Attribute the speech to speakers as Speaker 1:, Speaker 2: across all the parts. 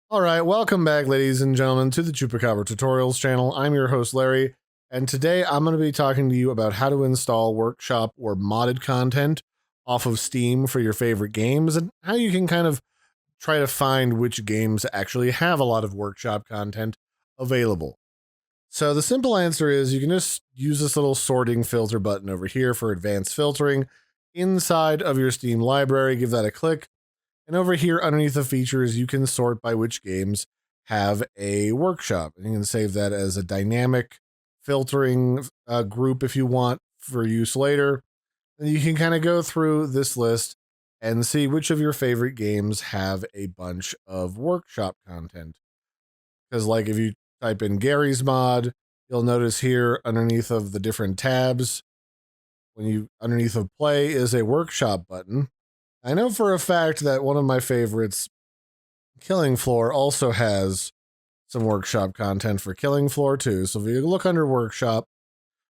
Speaker 1: All right, welcome back, ladies and gentlemen, to the Chupacabra Tutorials channel. I'm your host, Larry, and today I'm going to be talking to you about how to install workshop or modded content off of Steam for your favorite games and how you can kind of try to find which games actually have a lot of workshop content available. So the simple answer is you can just use this little sorting filter button over here for advanced filtering inside of your Steam library. Give that a click. And over here underneath the features, you can sort by which games have a workshop. And you can save that as a dynamic filtering group if you want for use later. And you can kind of go through this list and see which of your favorite games have a bunch of workshop content. Because like if you type in Gary's mod, you'll notice here underneath of the different tabs, underneath of play is a workshop button. I know for a fact that one of my favorites, Killing Floor, also has some workshop content for Killing Floor too. So if you look under workshop,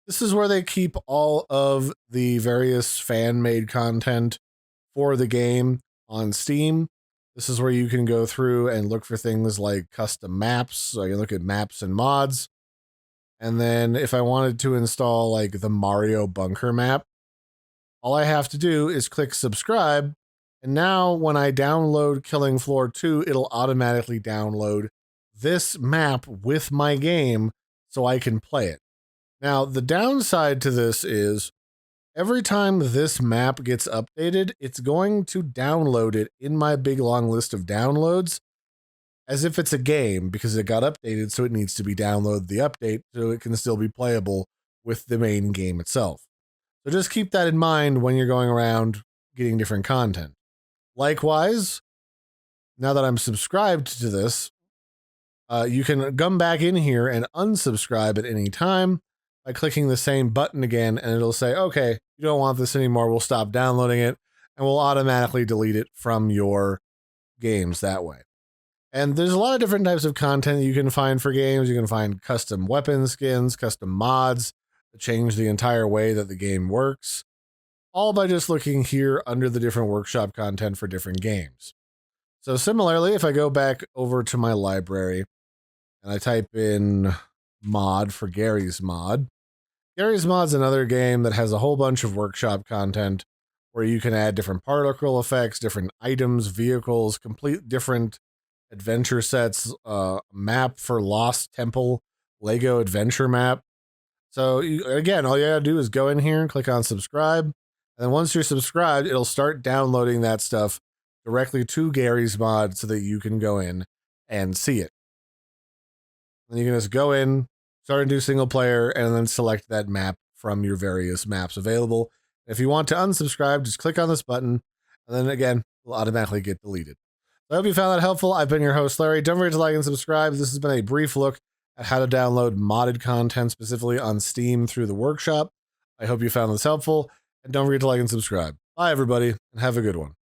Speaker 1: this is where they keep all of the various fan-made content for the game on Steam. This is where you can go through and look for things like custom maps. So you can look at maps and mods. And then if I wanted to install like the Mario Bunker map, all I have to do is click subscribe. And now when I download Killing Floor 2, it'll automatically download this map with my game so I can play it. Now, the downside to this is every time this map gets updated, it's going to download it in my big long list of downloads as if it's a game because it got updated, so it needs to be downloaded the update so it can still be playable with the main game itself. So just keep that in mind when you're going around getting different content. Likewise, now that I'm subscribed to this, you can come back in here and unsubscribe at any time by clicking the same button again, and it'll say, okay, you don't want this anymore, we'll stop downloading it, and we'll automatically delete it from your games that way. And there's a lot of different types of content you can find for games. You can find custom weapon skins, custom mods that change the entire way that the game works, all by just looking here under the different workshop content for different games. So similarly, if I go back over to my library and I type in mod for Gary's mod, Gary's Mod's another game that has a whole bunch of workshop content where you can add different particle effects, different items, vehicles, complete different adventure sets, map for Lost Temple, Lego adventure map. So again, all you gotta do is go in here and click on subscribe. And then once you're subscribed, it'll start downloading that stuff directly to Gary's mod so that you can go in and see it. And you can just go in, start a new single player, and then select that map from your various maps available. If you want to unsubscribe, just click on this button, and then again, it'll automatically get deleted. So I hope you found that helpful. I've been your host, Larry. Don't forget to like and subscribe. This has been a brief look at how to download modded content specifically on Steam through the workshop. I hope you found this helpful. And don't forget to like and subscribe. Bye, everybody, and have a good one.